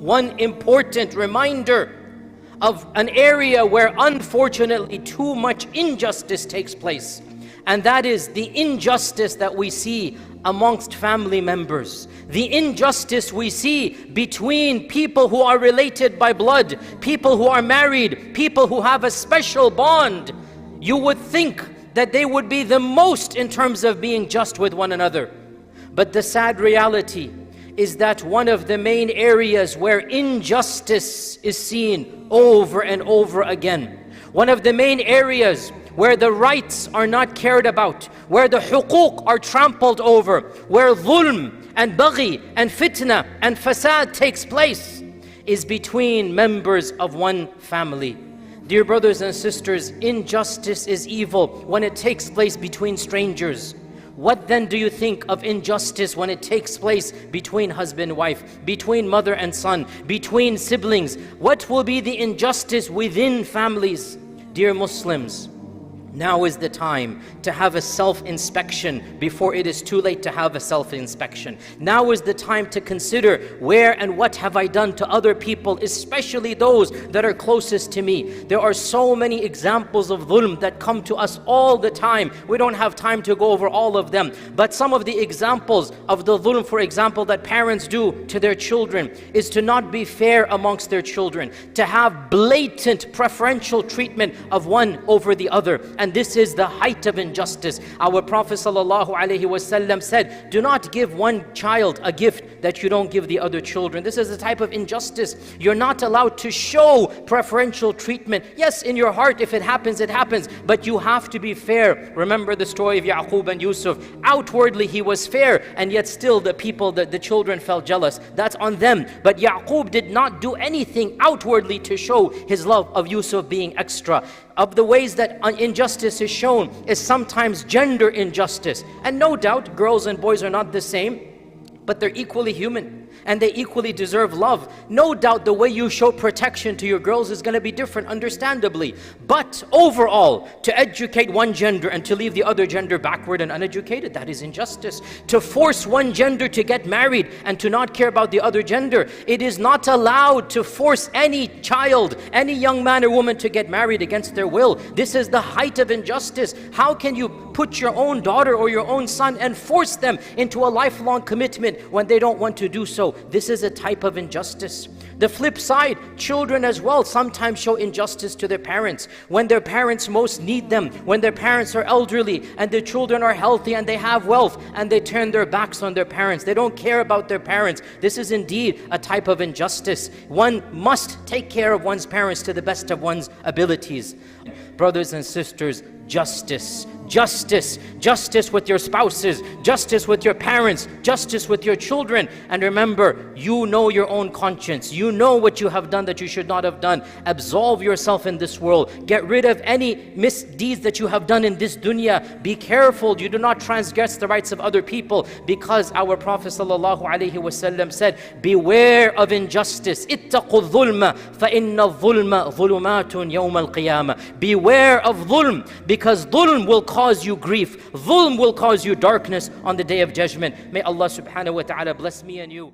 one important reminder of an area where unfortunately too much injustice takes place. And that is the injustice that we see amongst family members. The injustice we see between people who are related by blood, people who are married, people who have a special bond. You would think that they would be the most in terms of being just with one another. But the sad reality is that one of the main areas where injustice is seen over and over again, one of the main areas where the rights are not cared about, where the huquq are trampled over, where dhulm and baghi and fitna and fasad takes place, is between members of one family. Dear brothers and sisters, injustice is evil when it takes place between strangers. What then do you think of injustice when it takes place between husband and wife, between mother and son, between siblings? What will be the injustice within families? Dear Muslims, now is the time to have a self-inspection before it is too late to have a self-inspection. Now is the time to consider where and what have I done to other people, especially those that are closest to me. There are so many examples of dhulm that come to us all the time. We don't have time to go over all of them. But some of the examples of the dhulm, for example, that parents do to their children is to not be fair amongst their children, to have blatant preferential treatment of one over the other. And this is the height of injustice. Our Prophet ﷺ said, do not give one child a gift that you don't give the other children. This is a type of injustice. You're not allowed to show preferential treatment. Yes, in your heart, if it happens, it happens. But you have to be fair. Remember the story of Yaqub and Yusuf. Outwardly, he was fair, and yet still the people, the children felt jealous. That's on them. But Yaqub did not do anything outwardly to show his love of Yusuf being extra. Of the ways that injustice is shown is sometimes gender injustice. And no doubt, girls and boys are not the same, but they're equally human. And they equally deserve love. No doubt the way you show protection to your girls is going to be different, understandably. But overall, to educate one gender and to leave the other gender backward and uneducated, that is injustice. To force one gender to get married and to not care about the other gender. It is not allowed to force any child, any young man or woman to get married against their will. This is the height of injustice. How can you put your own daughter or your own son and force them into a lifelong commitment when they don't want to do so? This is a type of injustice. The flip side, children as well sometimes show injustice to their parents. When their parents most need them, when their parents are elderly and their children are healthy and they have wealth, and they turn their backs on their parents. They don't care about their parents. This is indeed a type of injustice. One must take care of one's parents to the best of one's abilities. Brothers and sisters, justice. Justice. Justice with your spouses. Justice with your parents. Justice with your children. And remember, you know your own conscience. You know what you have done that you should not have done. Absolve yourself in this world. Get rid of any misdeeds that you have done in this dunya. Be careful. You do not transgress the rights of other people, because our Prophet ﷺ said, beware of injustice. اتقوا الظلم فإن الظلم ظلمات يوم القيامة. Beware of dhulm, because dhulm will cause you grief. Dhulm will cause you darkness on the day of judgment. May Allah subhanahu wa ta'ala bless me and you.